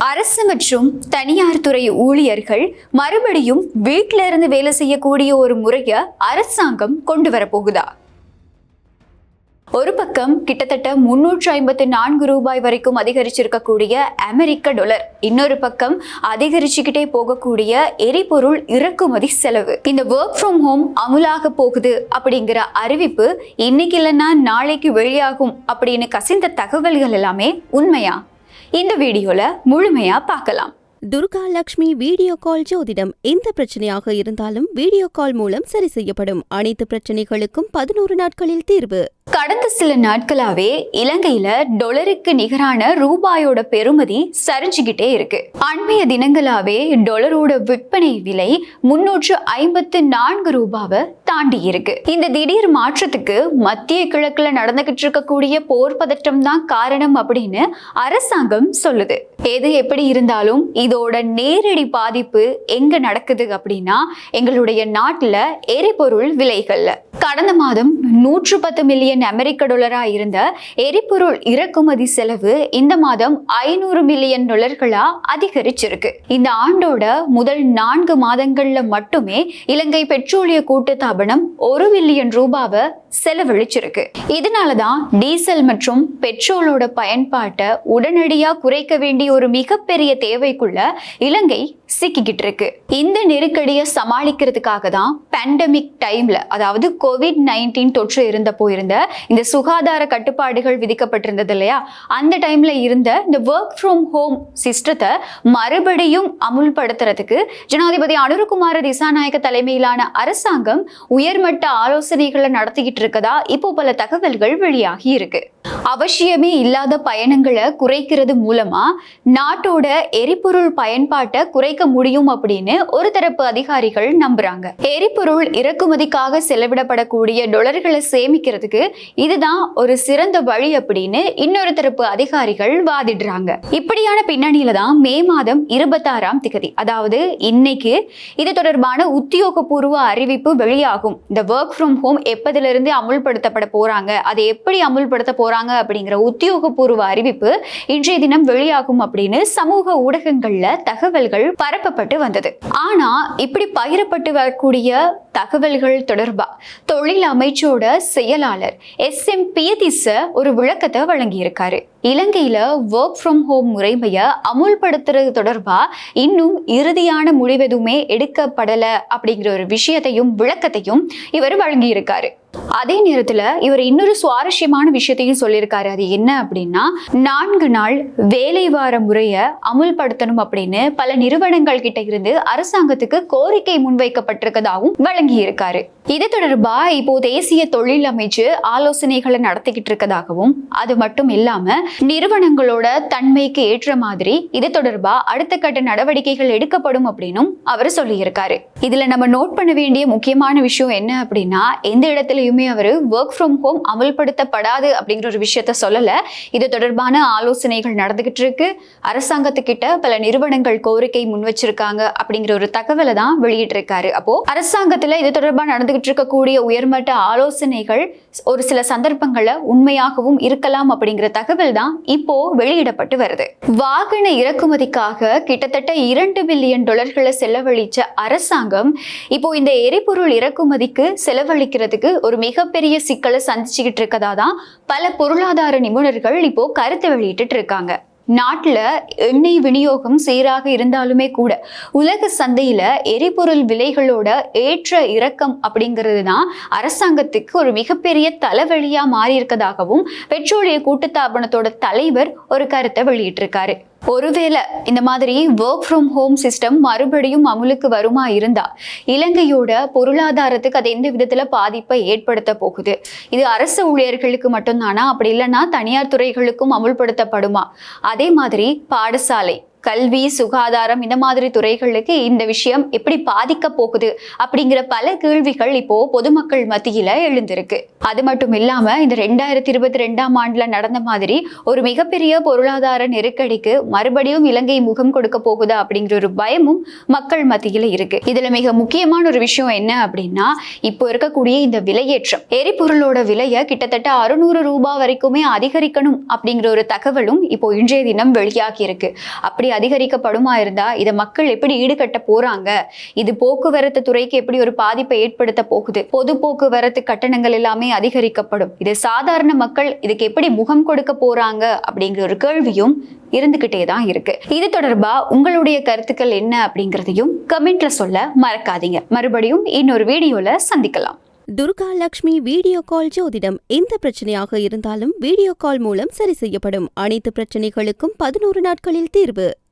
அரசு மற்றும் தனியார் துறை ஊழியர்கள் மறுபடியும் வீட்டில இருந்து வேலை செய்யக்கூடிய ஒரு முறையை அரசாங்கம் கொண்டு வரப்போகுதா? ஒரு பக்கம் கிட்டத்தட்ட 354 ரூபாய் வரைக்கும் அதிகரிச்சிருக்கக்கூடிய அமெரிக்க டாலர், இன்னொரு பக்கம் அதிகரிச்சுக்கிட்டே போகக்கூடிய எரிபொருள் இறக்குமதி செலவு. இந்த ஒர்க் ஃப்ரம் ஹோம் அமுலாக போகுது அப்படிங்கிற அறிவிப்பு இன்னைக்கு இல்லைன்னா நாளைக்கு வெளியாகும் அப்படின்னு கசிந்த தகவல்கள் எல்லாமே உண்மையா? இந்த வீடியோல முழுமையா பார்க்கலாம். துர்கா லக்ஷ்மி வீடியோ கால் ஜோதிடம். எந்த பிரச்சனையாக இருந்தாலும் வீடியோ கால் மூலம் சரி செய்யப்படும். அனைத்து பிரச்சனைகளுக்கும் 11 நாட்களில் தீர்வு. கடந்த சில நாட்களாவே இலங்கையில டாலருக்கு நிகரான ரூபாயோட பெறுமதி சரிஞ்சுக்கிட்டே இருக்கு. அண்மைய தினங்களாவே டாலரோட விற்பனை விலை 354 ரூபாவை தாண்டி இருக்கு. இந்த திடீர் மாற்றத்துக்கு மத்திய கிழக்குல நடந்துகிட்டு இருக்கக்கூடிய போர் பதட்டம் தான் காரணம் அப்படின்னு அரசாங்கம் சொல்லுது. எது எப்படி இருந்தாலும் இதோட நேரடி பாதிப்பு எங்க நடக்குது அப்படின்னா எங்களுடைய நாட்டுல எரிபொருள் விலைகள்ல. கடந்த மாதம் 110 மில்லியன் அமெரிக்க டாலரா இருந்த எரிபொருள் இறக்குமதி செலவு இந்த மாதம் 500 மில்லியன் டாலர்களா அதிகரிச்சிருக்கு. இந்த ஆண்டோட முதல் 4 மாதங்கள்ல மட்டுமே இலங்கை பெட்ரோலிய கூட்டுத்தாபனம் 1 பில்லியன் ரூபாவை செலவழிச்சிருக்கு. இதனாலதான் டீசல் மற்றும் பெட்ரோலோட பயன்பாட்டை உடனடியா குறைக்க வேண்டிய ஒரு மிகப்பெரிய தேவைக்குள்ள இலங்கை சிக்கிக்கிட்டு இருக்கு. இந்த நெருக்கடியை சமாளிக்கிறதுக்காக தான் பேண்டமிக் டைம்ல, அதாவது COVID-19 தொற்று இருந்த இந்த சுகாதார கட்டுப்பாடுகள் விதிக்கப்பட்டிருந்தது இல்லையா, அந்த டைம்ல இருந்த இந்த ஒர்க் ஃப்ரம் ஹோம் சிஸ்டத்தை மறுபடியும் அமுல்படுத்துறதுக்கு ஜனாதிபதி அனுரகுமார திசாநாயக்க தலைமையிலான அரசாங்கம் உயர்மட்ட ஆலோசனைகளை நடத்திக்கிட்டு இருக்கதா இப்போ பல தகவல்கள் வெளியாகி இருக்கு. அவசியமே இல்லாத பயணங்களை குறைக்கிறது மூலமா நாட்டோட எரிபொருள் பயன்பாட்டை குறைக்க முடியும் அப்படின்னு ஒரு தரப்பு அதிகாரிகள் நம்புறாங்க. எரிபொருள் இறக்குமதிக்காக செலவிடப்படக்கூடிய டாலர்களை சேமிக்கிறதுக்கு இதுதான் ஒரு சிறந்த வழி அப்படின்னு இன்னொரு தரப்பு அதிகாரிகள் வாதிடுறாங்க. இப்படியான பின்னணியில தான் மே மாதம் 26ஆம் தேதி, அதாவது இன்னைக்கு இது தொடர்பான உத்தியோகபூர்வ அறிவிப்பு வெளியாகும். இந்த ஒர்க் ஃப்ரம் ஹோம் எப்பதிலிருந்து அமுல்படுத்தப்பட போறாங்க, அதை எப்படி அமுல்படுத்த போறாங்க அப்படிங்கிற உத்தியோகபூர்வ அறிவிப்பு இன்றைய தினம் வெளியாகும் அப்படின்னு சமூக ஊடகங்கள்ல தகவல்கள் பரப்பப்பட்டு வந்தது. ஆனா இப்படி பகிரப்பட்டு வரக்கூடிய தகவல்கள் தொடர்பா தொழில் அமைச்சோட செயலாளர் SM பியதிச ஒரு விளக்கத்தை வழங்கியிருக்காரு. இலங்கையில ஒர்க் ஃப்ரம் ஹோம் முறைமையை அமுல்படுத்துறது தொடர்பா இன்னும் இறுதியான முடிவெதுவுமே எடுக்கப்படல அப்படிங்கிற ஒரு விஷயத்தையும் விளக்கத்தையும் இவர் வழங்கியிருக்காரு. அதே நேரத்துல இவர் இன்னொரு சுவாரஸ்யமான விஷயத்தையும் சொல்லியிருக்காரு. அது என்ன அப்படின்னா, 4 நாள் வேலை வார முறையை அமுல்படுத்தணும் அப்படின்னு பல நிறுவனங்கள் கிட்ட இருந்து அரசாங்கத்துக்கு கோரிக்கை முன்வைக்கப்பட்டிருக்கதாகவும் வழங்கி இருக்காரு. இது தொடர்பா இப்போ தேசிய தொழில் அமைச்சு ஆலோசனைகளை நடத்திக்கிட்டு இருக்கதாகவும், அது மட்டும் இல்லாம நிறுவனங்களோட தன்மைக்கு ஏற்ற மாதிரி இது தொடர்பா அடுத்த கட்ட நடவடிக்கைகள் எடுக்கப்படும் அப்படின்னும் அவர் சொல்லியிருக்காரு. இதுல நம்ம நோட் பண்ண வேண்டிய முக்கியமான விஷயம் என்ன அப்படின்னா, எந்த இடத்துலயுமே அவர் ஒர்க் ஃப்ரம் ஹோம் அமல்படுத்தப்படாது அப்படிங்கிற ஒரு விஷயத்த சொல்லல. இது தொடர்பான ஆலோசனைகள் நடந்துகிட்டு இருக்கு, அரசாங்கத்துக்கிட்ட பல நிறுவனங்கள் கோரிக்கை முன் வச்சிருக்காங்க அப்படிங்கிற ஒரு தகவலை தான் வெளியிட்டு இருக்காரு. அப்போ அரசாங்கத்துல இது தொடர்பா நடந்துகிட்டு இருக்கக்கூடிய உயர்மட்ட ஆலோசனைகள் ஒரு சில சந்தர்ப்பங்கள்ல உண்மையாகவும் இருக்கலாம் அப்படிங்கிற தகவல் தான் இப்போ வெளியிடப்பட்டு வருது. வாகன இறக்குமதிக்காக கிட்டத்தட்ட 2 பில்லியன் டாலர்களை செலவழிச்ச அரசாங்கம் இப்போ இந்த எரிபொருள் இறக்குமதிக்கு செலவழிக்கிறதுக்கு ஒரு மிகப்பெரிய சிக்கலை சந்திச்சுக்கிட்டு இருக்கதா தான் பல பொருளாதார நிபுணர்கள் இப்போ கருத்து வெளியிட்டு இருக்காங்க. நாட்டுல எண்ணெய் விநியோகம் சீராக இருந்தாலுமே கூட உலக சந்தையில எரிபொருள் விலைகளோட ஏற்ற இறக்கம் அப்படிங்கிறது தான் அரசாங்கத்துக்கு ஒரு மிகப்பெரிய தலைவலியா மாறி இருக்கதாகவும் பெட்ரோலிய கூட்டுத்தாபனத்தோட தலைவர் ஒரு கருத்தை வெளியிட்டிருக்காரு. ஒருவேளை இந்த மாதிரி ஒர்க் ஃப்ரம் ஹோம் சிஸ்டம் மறுபடியும் அமுலுக்கு வருமா இருந்தா இலங்கையோட பொருளாதாரத்துக்கு அது எந்த விதத்துல பாதிப்பை ஏற்படுத்த போகுது? இது அரசு ஊழியர்களுக்கு மட்டும்தானா, அப்படி இல்லைன்னா தனியார் துறைகளுக்கும் அமுல்படுத்தப்படுமா? அதே மாதிரி பாடசாலை, கல்வி, சுகாதாரம் இந்த மாதிரி துறைகளுக்கு இந்த விஷயம் எப்படி பாதிக்க போகுது அப்படிங்கிற பல கேள்விகள் இப்போ பொதுமக்கள் மத்தியில எழுந்திருக்கு. அது மட்டும் இல்லாம இந்த 2022ஆம் ஆண்டுல நடந்த மாதிரி ஒரு மிகப்பெரிய பொருளாதார நெருக்கடிக்கு மறுபடியும் இலங்கை முகம் கொடுக்க போகுதா அப்படிங்கிற ஒரு பயமும் மக்கள் மத்தியில இருக்கு. இதுல மிக முக்கியமான ஒரு விஷயம் என்ன அப்படின்னா, இப்போ இருக்கக்கூடிய இந்த விலையேற்றம், எரிபொருளோட விலையை கிட்டத்தட்ட 600 ரூபாய் வரைக்குமே அதிகரிக்கணும் அப்படிங்கிற ஒரு தகவலும் இப்போ இன்றைய தினம் வெளியாகி இருக்கு. அப்படி அதிகரிக்கப்படுமா இருந்தா இதை மக்கள் எப்படி ஈடுகட்ட போறாங்க, இது போக்குவரத்து துறைக்கு எப்படி ஒரு பாதிப்பை ஏற்படுத்த போகுது, பொது போக்குவரத்து கட்டணங்கள் எல்லாமே அதிகரிக்கப்படும், இது சாதாரண மக்கள் இதுக்கு எப்படி முகம் கொடுக்க போறாங்க அப்படிங்கிற ஒரு கேள்வியும் இருந்துகிட்டே தான் இருக்கு. இது தொடர்பா உங்களுடைய கருத்துக்கள் என்ன அப்படிங்கறதையும் கமெண்ட்ல சொல்ல மறக்காதீங்க. மறுபடியும் இன்னொரு வீடியோல சந்திக்கலாம். துர்கா லக்ஷ்மி வீடியோ கால் ஜோதிடம். எந்த பிரச்சனையாக இருந்தாலும் வீடியோ கால் மூலம் சரி செய்யப்படும். அனைத்து பிரச்சனைகளுக்கும் 11 நாட்களில் தீர்வு.